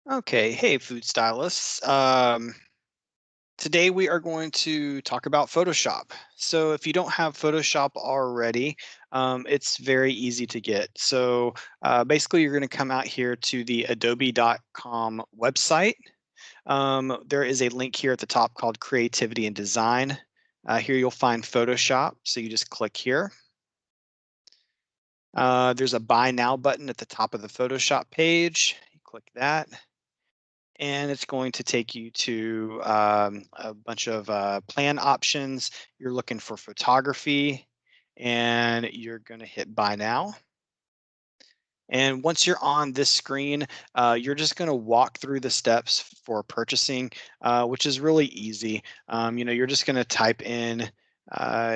Okay, hey food stylists. Today we are going to talk about Photoshop. So if you don't have Photoshop already, it's very easy to get. So basically you're going to come out here to the adobe.com website. There is a link here at the top called Creativity and Design. Here you'll find Photoshop. So you just click here. There's a Buy Now button at the top of the Photoshop page. You click that. And it's going to take you to a bunch of plan options. You're looking for photography, and you're going to hit buy now. And once you're on this screen, you're just going to walk through the steps for purchasing, which is really easy. You're just going to type in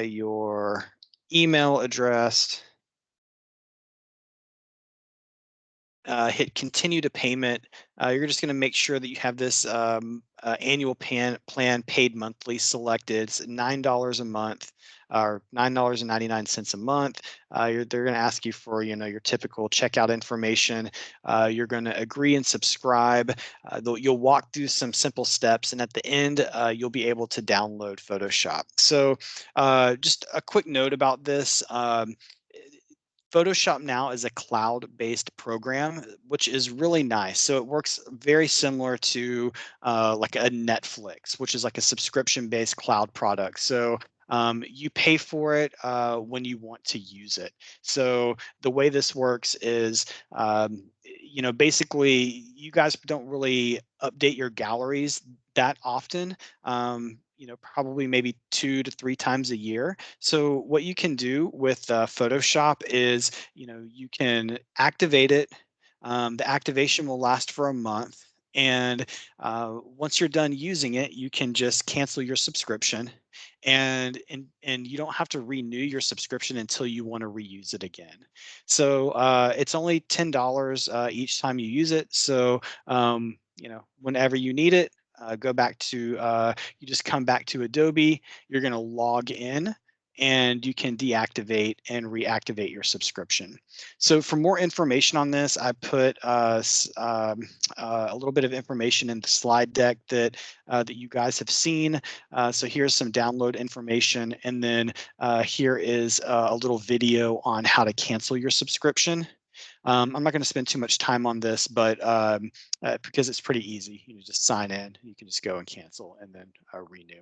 your email address, hit continue to payment. You're just going to make sure that you have this annual plan paid monthly selected. It's $9 a month or $9.99 a month. They're going to ask you for your typical checkout information. You're going to agree and subscribe. You'll walk through some simple steps, and at the end, you'll be able to download Photoshop. So just a quick note about this. Photoshop now is a cloud-based program, which is really nice. So it works very similar to like a Netflix, which is like a subscription-based cloud product. So you pay for it when you want to use it. So the way this works is, basically you guys don't really update your galleries that often. Probably maybe 2 to 3 times a year. So what you can do with Photoshop is, you can activate it. The activation will last for a month. And once you're done using it, you can just cancel your subscription, and you don't have to renew your subscription until you want to reuse it again. So it's only $10 each time you use it. So whenever you need it, go back to you just come back to Adobe. You're going to log in, and you can deactivate and reactivate your subscription. So for more information on this, I put a little bit of information in the slide deck that you guys have seen. So here's some download information, and then here is a little video on how to cancel your subscription. I'm not going to spend too much time on this, but because it's pretty easy, you just sign in, you can just go and cancel and then renew.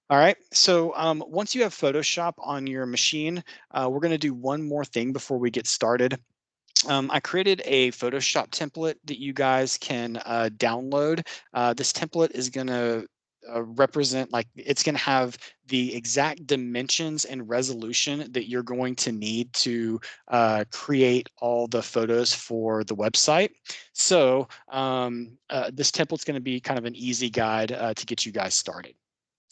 All right, so once you have Photoshop on your machine, we're going to do one more thing before we get started. I created a Photoshop template that you guys can download. This template is going to represent, like, it's going to have the exact dimensions and resolution that you're going to need to create all the photos for the website. So this template's going to be kind of an easy guide to get you guys started.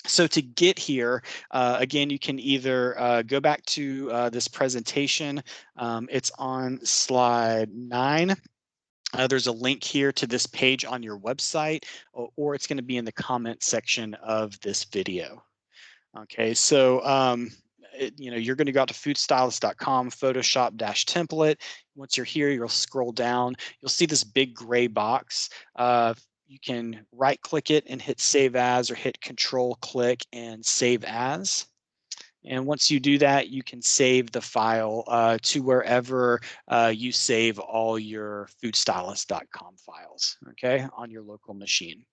So to get here, again, you can either go back to this presentation. It's on slide 9. There's a link here to this page on your website, or it's going to be in the comment section of this video. Okay, so you're going to go out to foodstylist.com, Photoshop-template. Once you're here, you'll scroll down. You'll see this big gray box. You can right click it and hit save as, or hit control click and save as. And once you do that, you can save the file to wherever you save all your foodstylist.com files, okay, on your local machine.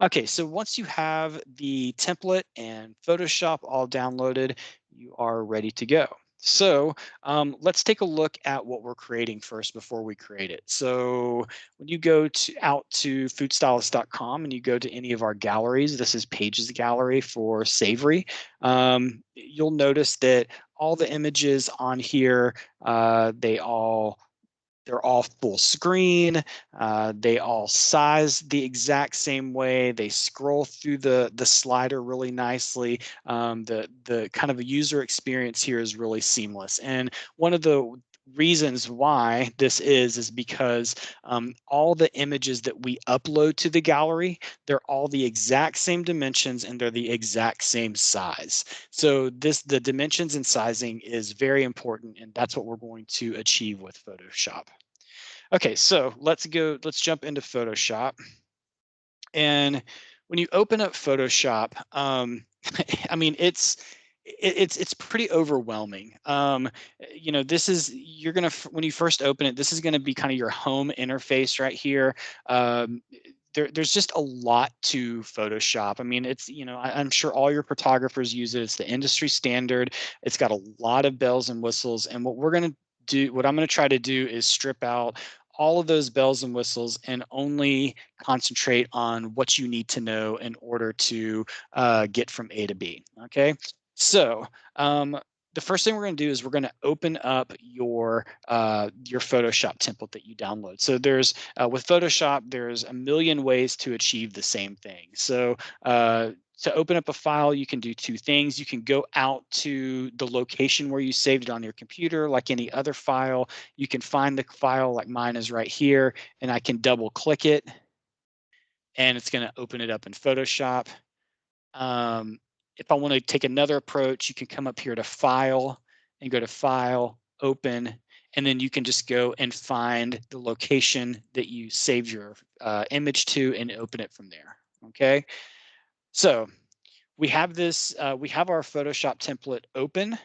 Okay, so once you have the template and Photoshop all downloaded, you are ready to go. So let's take a look at what we're creating first before we create it. So when you go out to foodstylist.com and you go to any of our galleries, this is Pages Gallery for Savory, you'll notice that all the images on here, they're all full screen. They all size the exact same way. They scroll through the slider really nicely. The kind of a user experience here is really seamless. And one of the reasons why this is because all the images that we upload to the gallery, they're all the exact same dimensions and they're the exact same size. So the dimensions and sizing is very important, and that's what we're going to achieve with Photoshop. Okay, so let's jump into Photoshop. And when you open up Photoshop, I mean, it's pretty overwhelming. This is you're gonna when you first open it, this is gonna be kind of your home interface right here. Um, there's just a lot to Photoshop. I mean, I'm sure all your photographers use it. It's the industry standard. It's got a lot of bells and whistles. And what I'm gonna try to do is strip out all of those bells and whistles and only concentrate on what you need to know in order to get from A to B. Okay, so the first thing we're going to do is we're going to open up your Photoshop template that you download. So there's with Photoshop, there's a million ways to achieve the same thing. So to open up a file, you can do two things. You can go out to the location where you saved it on your computer, like any other file. You can find the file, like mine is right here, and I can double click it, and it's going to open it up in Photoshop. Um, if I want to take another approach, you can come up here to File and go to File, Open, and then you can just go and find the location that you saved your image to and open it from there. Okay, so we have our Photoshop template open.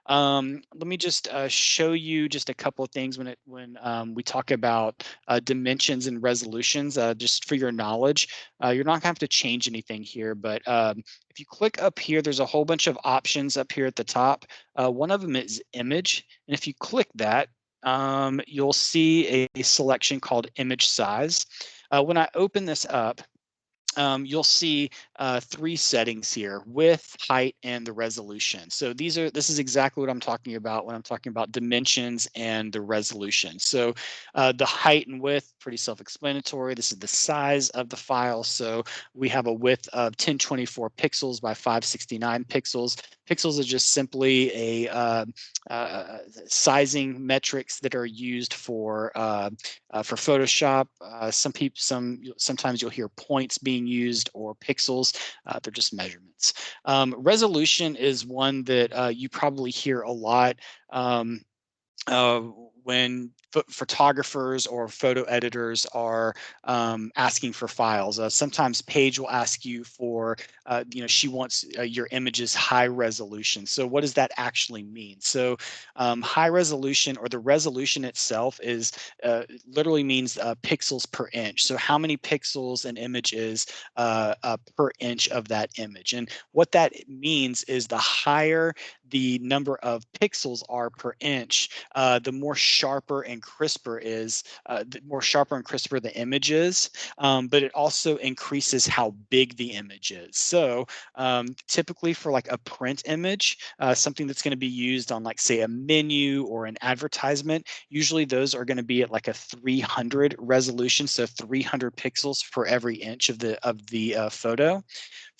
Let me just show you just a couple of things when we talk about dimensions and resolutions, just for your knowledge. You're not gonna have to change anything here, but if you click up here, there's a whole bunch of options up here at the top. One of them is image, and if you click that, you'll see a selection called image size. When I open this up, you'll see three settings here: width, height, and the resolution. So this is exactly what I'm talking about when I'm talking about dimensions and the resolution. So the height and width, pretty self-explanatory. This is the size of the file. So we have a width of 1024 pixels by 569 pixels. Pixels is just simply a sizing metrics that are used for Photoshop. Sometimes you'll hear points being used or pixels. They're just measurements. Resolution is one that you probably hear a lot. Um, uh, when photographers or photo editors are asking for files. Sometimes Paige will ask you for, she wants your images high resolution. So what does that actually mean? So high resolution, or the resolution itself, is literally means pixels per inch. So how many pixels an image is per inch of that image. And what that means is the higher the number of pixels are per inch, the more sharper and crisper the image is. But it also increases how big the image is. So typically for like a print image, something that's going to be used on, like, say, a menu or an advertisement, usually those are going to be at like a 300 resolution, so 300 pixels for every inch of the photo.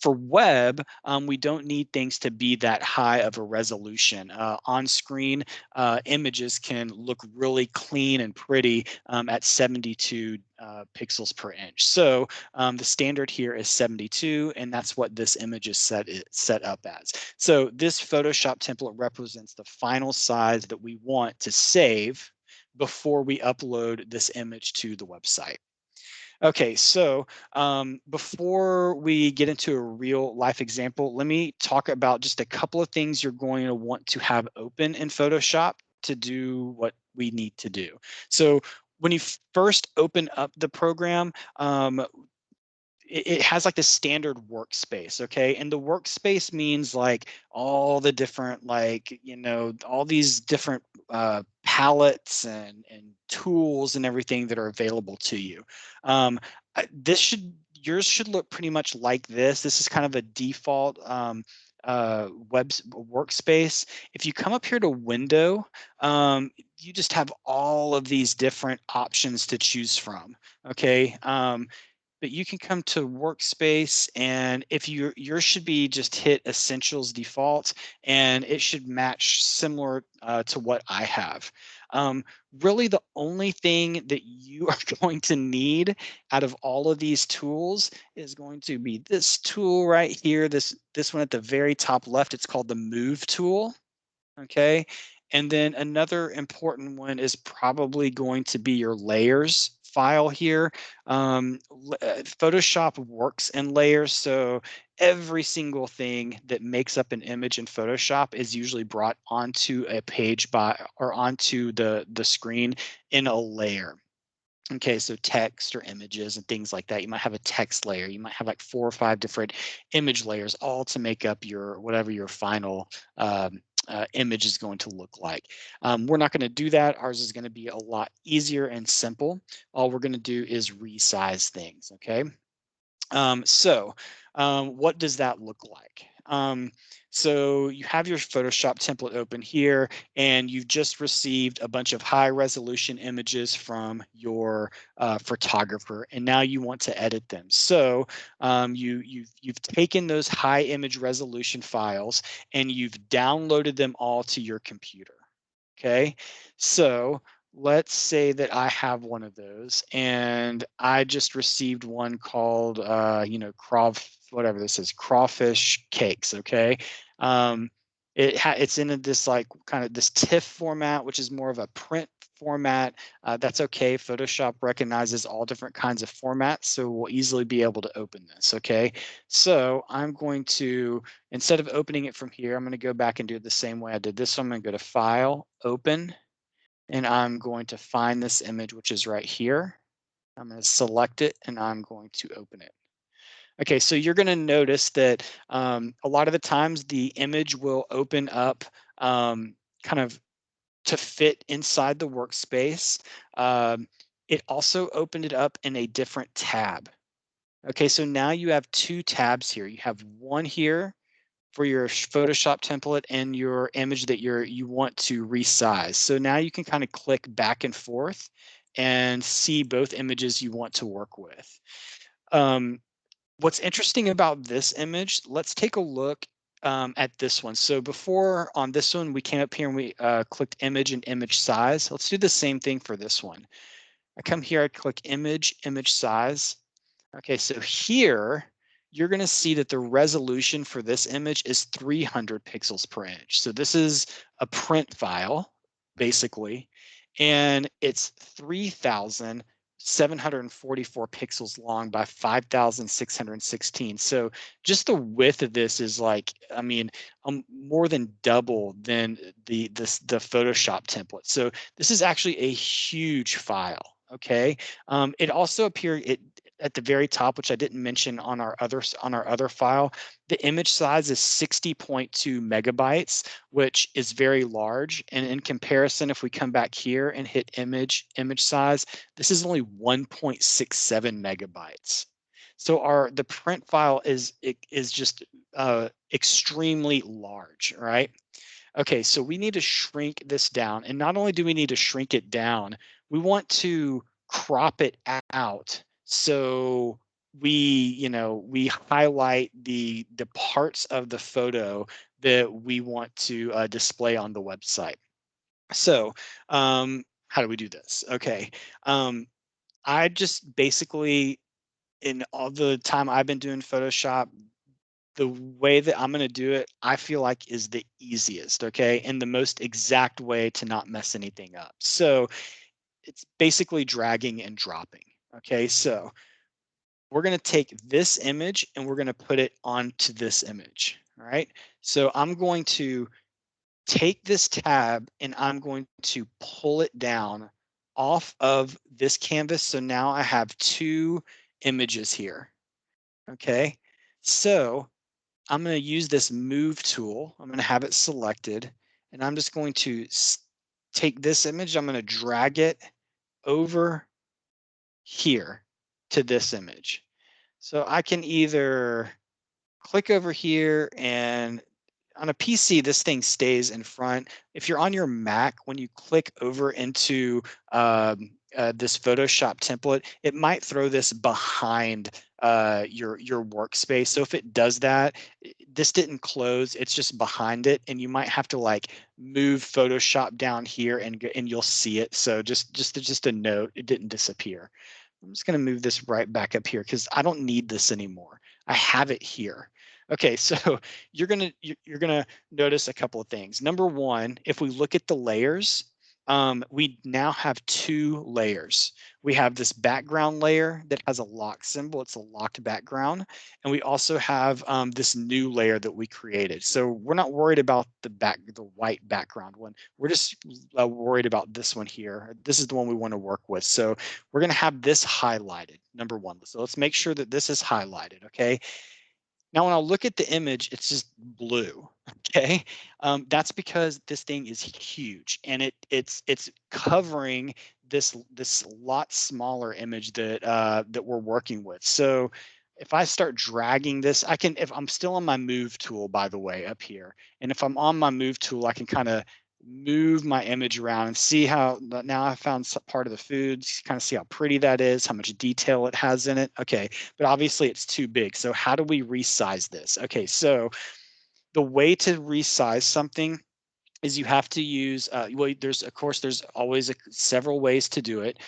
For web, we don't need things to be that high of a resolution. On-screen images can look really clean and pretty at 72 pixels per inch. So the standard here is 72, and that's what this image is set up as. So this Photoshop template represents the final size that we want to save before we upload this image to the website. Okay, so before we get into a real life example, let me talk about just a couple of things you're going to want to have open in Photoshop to do what we need to do. So when you first open up the program, it has like the standard workspace. Okay, and the workspace means like all the different, like, all these different palettes and tools and everything that are available to you. This should Yours should look pretty much like this. This is kind of a default workspace. If you come up here to window, you just have all of these different options to choose from. Okay, but you can come to workspace, and if yours should be just hit essentials default, and it should match similar to what I have. um, Really the only thing that you are going to need out of all of these tools is going to be this tool right here, this one at the very top left. It's called the move tool. Okay, And then another important one is probably going to be your layers file here. Photoshop works in layers, so every single thing that makes up an image in Photoshop is usually brought onto a page by or onto the screen in a layer. Okay, so text or images and things like that. You might have a text layer. You might have like 4 or 5 different image layers, all to make up your whatever your final image is going to look like. We're not going to do that. Ours is going to be a lot easier and simple. All we're going to do is resize things. Okay. What does that look like? So you have your Photoshop template open here, and you've just received a bunch of high resolution images from your photographer, and now you want to edit them. So you've taken those high image resolution files and you've downloaded them all to your computer. Okay, so let's say that I have one of those and I just received one called, whatever this is, crawfish cakes. Okay. Um, it's in this like kind of this TIFF format, which is more of a print format. That's okay. Photoshop recognizes all different kinds of formats, so we'll easily be able to open this. Okay. So I'm going to, instead of opening it from here, I'm going to go back and do it the same way I did this. So I'm going to go to File, Open, and I'm going to find this image, which is right here. I'm going to select it and I'm going to open it. Okay, so you're going to notice that a lot of the times the image will open up kind of to fit inside the workspace. Um, it also opened it up in a different tab. Okay, so now you have 2 tabs here. You have one here for your Photoshop template and your image that you want to resize. So now you can kind of click back and forth and see both images you want to work with. Um, what's interesting about this image, let's take a look at this one. So before on this one, we came up here and we clicked image and image size. Let's do the same thing for this one. I come here, I click image, image size. Okay, so here you're going to see that the resolution for this image is 300 pixels per inch. So this is a print file, basically, and it's 3,744 pixels long by 5,616. So just the width of this is like, I mean, more than double than the Photoshop template. So this is actually a huge file. Okay. It also appeared at the very top, which I didn't mention on our other file. The image size is 60.2 megabytes, which is very large. And in comparison, if we come back here and hit image size, this is only 1.67 megabytes. So the print file is just extremely large, right? Okay, so we need to shrink this down. And not only do we need to shrink it down, we want to crop it out. So we highlight the parts of the photo that we want to display on the website. So how do we do this? Okay. I just basically, in all the time I've been doing Photoshop, the way that I'm going to do it, I feel like is the easiest, okay, and the most exact way to not mess anything up. So it's basically dragging and dropping. Okay, so we're going to take this image and we're going to put it onto this image. All right, so I'm going to take this tab and I'm going to pull it down off of this canvas. So now I have 2 images here. Okay, so I'm going to use this move tool. I'm going to have it selected and I'm just going to take this image. I'm going to drag it over here to this image. So I can either click over here, and on a PC, this thing stays in front. If you're on your Mac, when you click over into this Photoshop template, it might throw this behind your workspace. So if it does that, this didn't close, it's just behind it, and you might have to like move Photoshop down here and you'll see it. So just a note, it didn't disappear. I'm just going to move this right back up here because I don't need this anymore. I have it here. Okay, so you're gonna notice a couple of things. Number one, if we look at the layers, we now have two layers. We have this background layer that has a lock symbol. It's a locked background, and we also have this new layer that we created. So we're not worried about the white background one. We're just worried about this one here. This is the one we want to work with. So we're going to have this highlighted. Number one. So let's make sure that this is highlighted. Okay. Now, when I look at the image, it's just blue. Okay, that's because this thing is huge, and it's covering this lot smaller image that we're working with. So, if I start dragging this, I can. If I'm still on my move tool, by the way, up here, and if I'm on my move tool, I can kind of move my image around and see how now I found some part of the food. Kind of see how pretty that is, how much detail it has in it. Okay, but obviously it's too big. So how do we resize this? Okay, so the way to resize something is you have to use, well, there's, of course, there's always several ways to do it.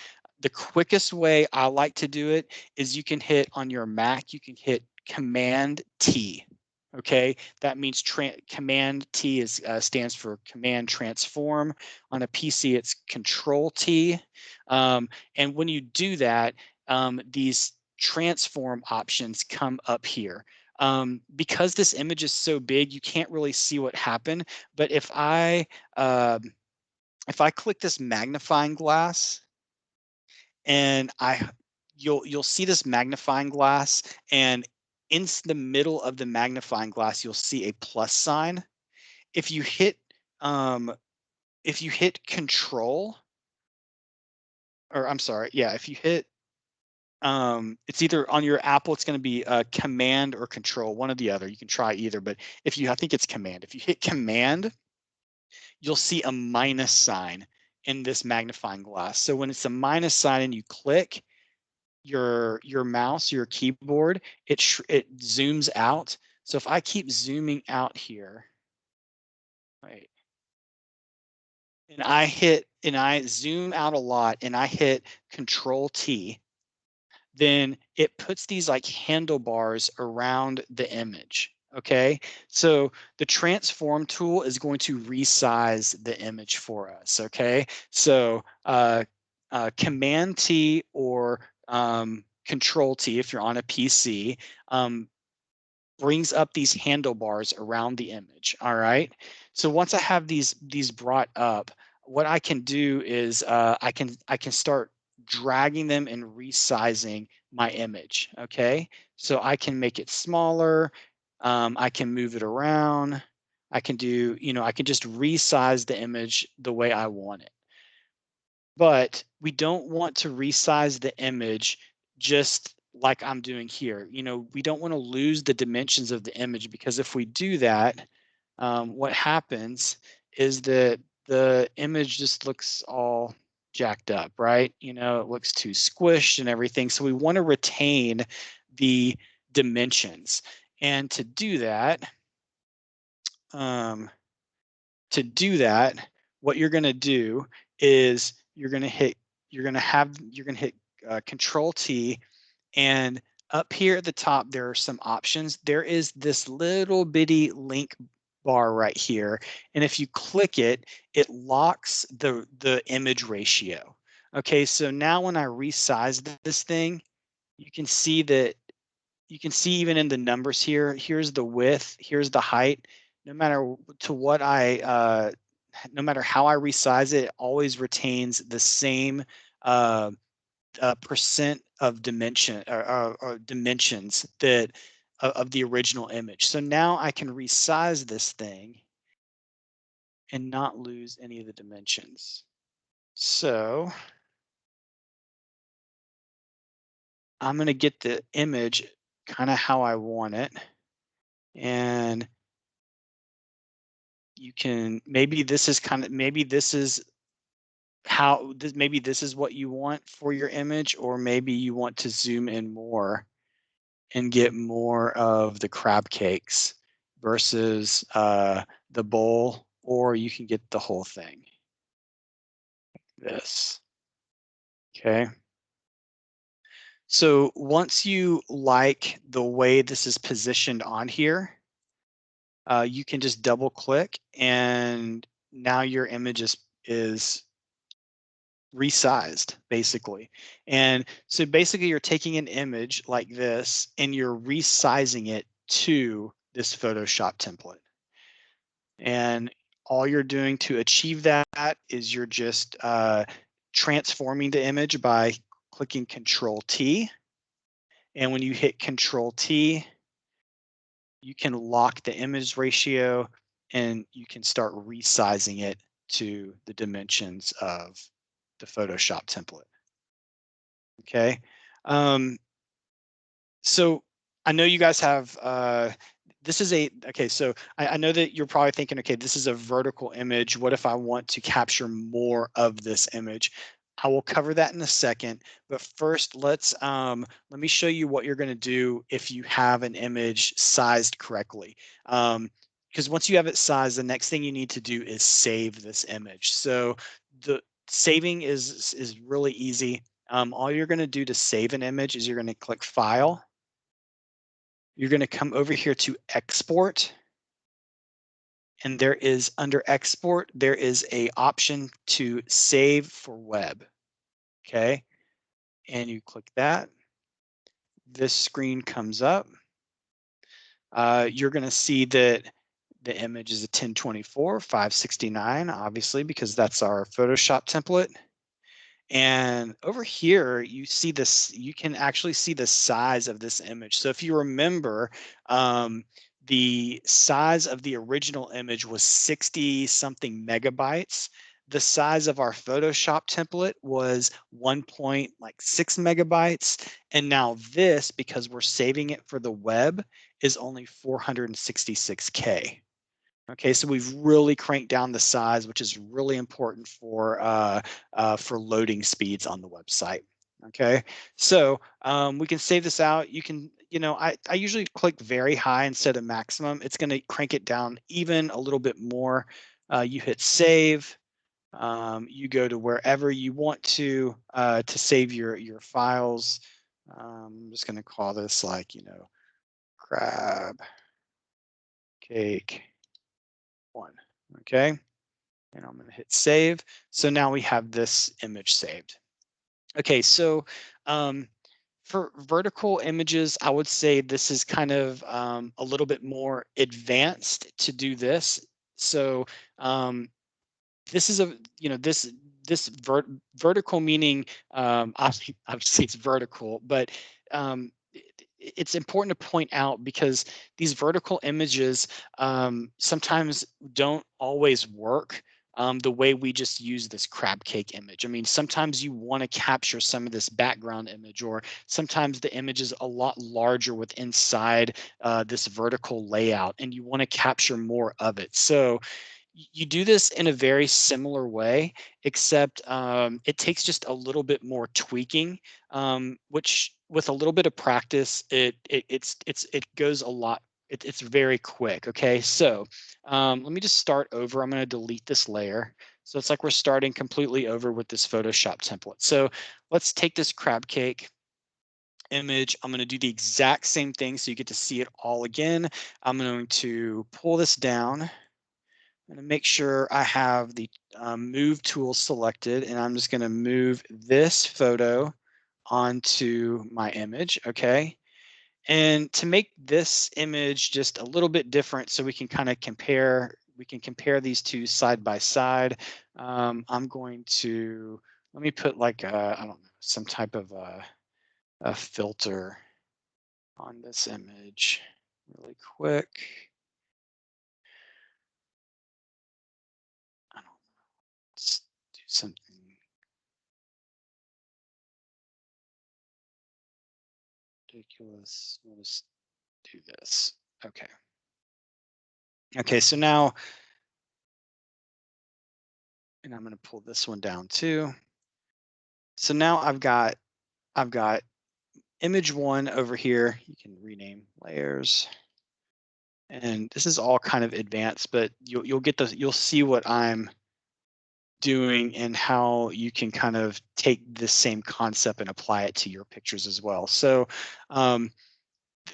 The quickest way I like to do it is you can hit on your Mac, you can hit Command T. Okay, that means Command T stands for Command Transform. On a PC, it's Control T. And when you do that, these transform options come up here. Because this image is so big, you can't really see what happened. But um, if I click this magnifying glass and you'll see this magnifying glass, and in the middle of the magnifying glass you'll see a plus sign. If you hit um, if you hit Control, or I'm sorry, yeah, if you hit it's either on your Apple, it's going to be Command or Control, one or the other. You can try either, but if you, I think it's Command. If you hit Command, you'll see a minus sign in this magnifying glass. So when it's a minus sign and you click your mouse, your keyboard, it zooms out. So if I keep zooming out here, right, and I zoom out a lot and I hit Control T, then it puts these like handlebars around the image. Okay, so the transform tool is going to resize the image for us. Okay, so Command T or Control T if you're on a PC brings up these handlebars around the image. All right. So once I have these brought up, what I can do is I can start dragging them and resizing my image. Okay. So I can make it smaller. I can move it around. I can do, I can just resize the image the way I want it. But we don't want to resize the image just like I'm doing here. We don't want to lose the dimensions of the image, because if we do that, what happens is that the image just looks all jacked up, right? It looks too squished and everything. So we want to retain the dimensions. And um, to do that, what you're going to do is you're going to hit Control T, and up here at the top there are some options. There is this little bitty link bar right here, and if you click it, it locks the image ratio. Okay, so now when I resize this thing, you can see that you can see even in the numbers here, here's the width, here's the height. No matter to what no matter how I resize it, it always retains the same uh, percent of dimension or dimensions that of the original image. So now I can resize this thing and not lose any of the dimensions. So I'm going to get the image kind of how I want it. And you can, maybe this is maybe this is what you want for your image, or maybe you want to zoom in more and get more of the crab cakes versus the bowl, or you can get the whole thing. This. Okay. So once you like the way this is positioned on here, you can just double click and now your image is resized basically. And so basically you're taking an image like this and you're resizing it to this Photoshop template. And all you're doing to achieve that is you're just transforming the image by clicking Control T. And when you hit Control T, you can lock the image ratio and you can start resizing it to the dimensions of the Photoshop template. Okay. Um, so I know you guys have this is a okay. So I know that you're probably thinking, okay, this is a vertical image. What if I want to capture more of this image? I will cover that in a second, but first let me show you what you're going to do if you have an image sized correctly. Because once you have it sized, the next thing you need to do is save this image. So the saving is really easy. All you're going to do to save an image is you're going to click File. You're going to come over here to Export, and there is under Export, there is a option to Save for Web. Okay, and you click that. This screen comes up. You're going to see that the image is a 1024 569, obviously, because that's our Photoshop template. And over here, you see this, you can actually see the size of this image. So if you remember, the size of the original image was 60 something megabytes. The size of our Photoshop template was 1.6 megabytes. And now this, because we're saving it for the web, is only 466K. Okay, so we've really cranked down the size, which is really important for loading speeds on the website. Okay, so we can save this out. You can, I usually click very high instead of maximum. It's going to crank it down even a little bit more. You hit save. You go to wherever you want to save your files. I'm just going to call this like, crab cake 1. Okay. And I'm going to hit save. So now we have this image saved. Okay, so for vertical images, I would say this is kind of a little bit more advanced to do this. So um, this is a, this vertical meaning, obviously it's vertical, but it's important to point out because these vertical images sometimes don't always work the way we just use this crab cake image. I mean, sometimes you want to capture some of this background image, or sometimes the image is a lot larger with inside this vertical layout and you want to capture more of it. So you do this in a very similar way, except it takes just a little bit more tweaking, which with a little bit of practice, it goes a lot. It's very quick. Okay, so let me just start over. I'm going to delete this layer. So it's like we're starting completely over with this Photoshop template. So let's take this crab cake image. I'm going to do the exact same thing so you get to see it all again. I'm going to pull this down. I'm going to make sure I have the move tool selected, and I'm just going to move this photo onto my image. Okay. And to make this image just a little bit different so we can kind of compare these two side by side, I'm going to, let me put like, I don't know, some type of a filter on this image really quick. I don't know, let's do something ridiculous. We'll just do this. Okay. Okay, so now, and I'm going to pull this one down too. So now I've got image 1 over here. You can rename layers. And this is all kind of advanced, but you'll see what I'm doing and how you can kind of take this same concept and apply it to your pictures as well. So, um,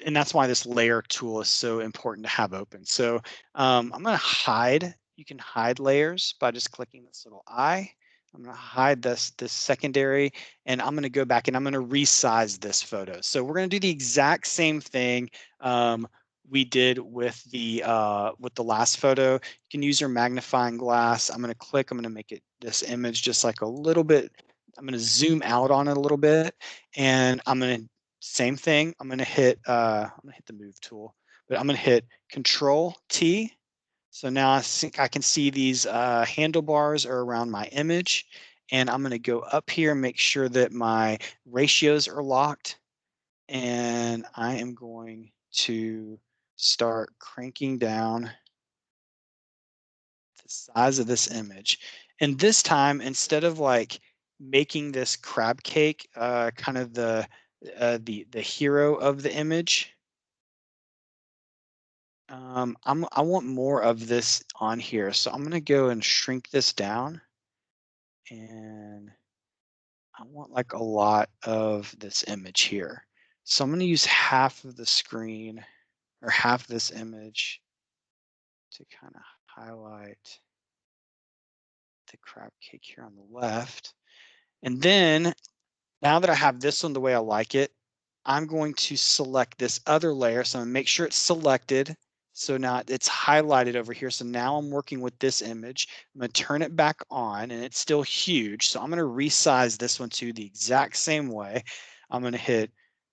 and that's why this layer tool is so important to have open. So I'm going to hide. You can hide layers by just clicking this little eye. I'm going to hide this secondary, and I'm going to go back and I'm going to resize this photo. So we're going to do the exact same thing we did with the last photo. You can use your magnifying glass. I'm going to click. I'm going to make it this image just like a little bit. I'm going to zoom out on it a little bit, and I'm going to same thing. I'm gonna hit the move tool, but I'm gonna hit Control T. So now I think I can see these handlebars are around my image, and I'm gonna go up here and make sure that my ratios are locked, and I am going to start cranking down the size of this image. And this time, instead of like making this crab cake kind of the hero of the image, I want more of this on here. So I'm gonna go and shrink this down, and I want like a lot of this image here. So I'm gonna use half of the screen or half this image to kind of highlight the crab cake here on the left. And then now that I have this one the way I like it, I'm going to select this other layer. So I'm gonna make sure it's selected. So now it's highlighted over here. So now I'm working with this image. I'm gonna turn it back on, and it's still huge. So I'm gonna resize this one to the exact same way. I'm gonna hit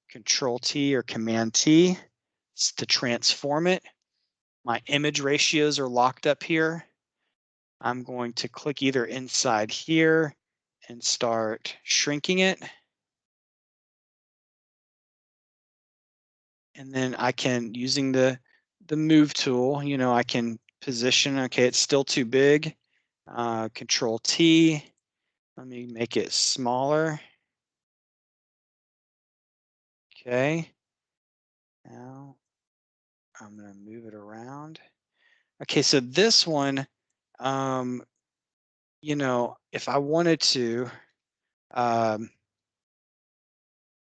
Control T or Command T to transform it. My image ratios are locked up here. I'm going to click either inside here and start shrinking it. And then I can, using the move tool, I can position, okay, it's still too big. Control T, let me make it smaller. Okay, now I'm gonna move it around. Okay, so this one, um, if I wanted to, um,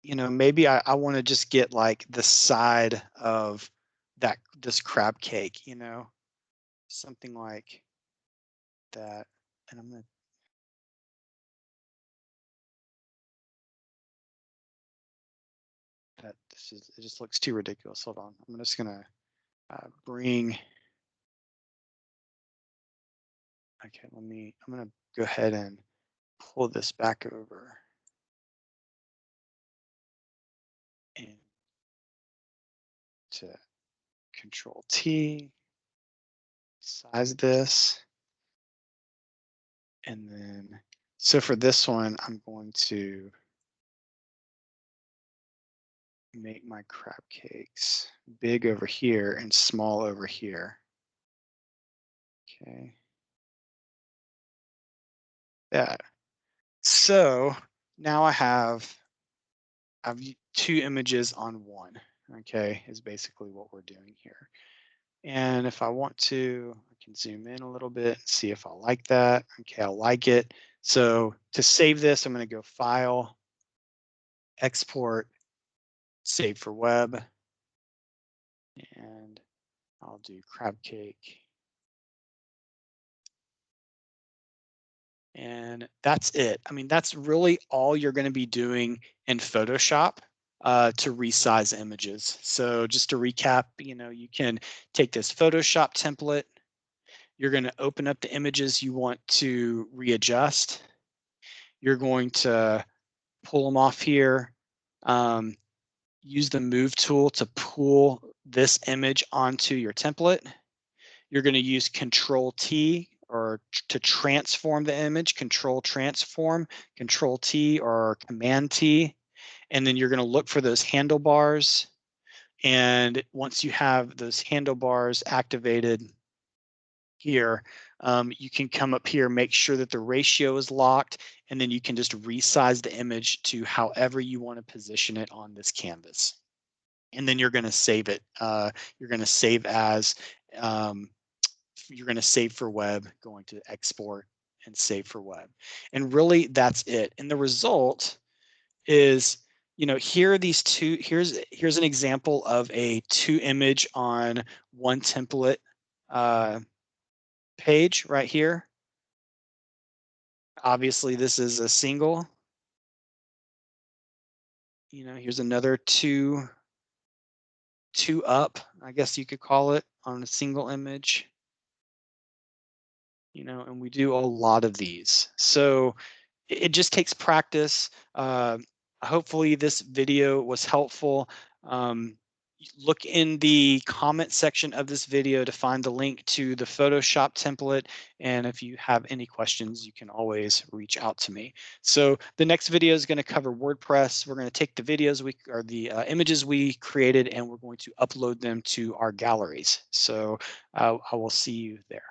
maybe I want to just get like the side of this crab cake, something like that. And I'm gonna it just looks too ridiculous. Hold on. I'm just gonna bring, okay, I'm gonna go ahead and pull this back over and to Control T, size this, and then, so for this one, I'm going to make my crab cakes big over here and small over here. Okay, that. So now I have two images on one. Okay, is basically what we're doing here. And if I want to, I can zoom in a little bit and see if I like that. Okay, I like it. So to save this, I'm going to go File, Export, Save for Web, and I'll do crab cake. And that's it. I mean, that's really all you're going to be doing in Photoshop to resize images. So just to recap, you can take this Photoshop template. You're going to open up the images you want to readjust. You're going to pull them off here. Um, use the move tool to pull this image onto your template. You're going to use Control T or to transform the image, Control Transform, Control T or Command T. And then you're going to look for those handlebars. And once you have those handlebars activated here, you can come up here, make sure that the ratio is locked, and then you can just resize the image to however you want to position it on this canvas. And then you're going to save it. You're going to save as, you're going to save for web, going to export, and save for web. And really that's it. And the result is, here are these two, here's an example of a two image on one template uh, page right here. Obviously this is a single, here's another two up, I guess you could call it, on a single image, and we do a lot of these. So it just takes practice. Hopefully this video was helpful. Look in the comment section of this video to find the link to the Photoshop template. And if you have any questions, you can always reach out to me. So the next video is going to cover WordPress. We're going to take the videos or the images we created, and we're going to upload them to our galleries. So I will see you there.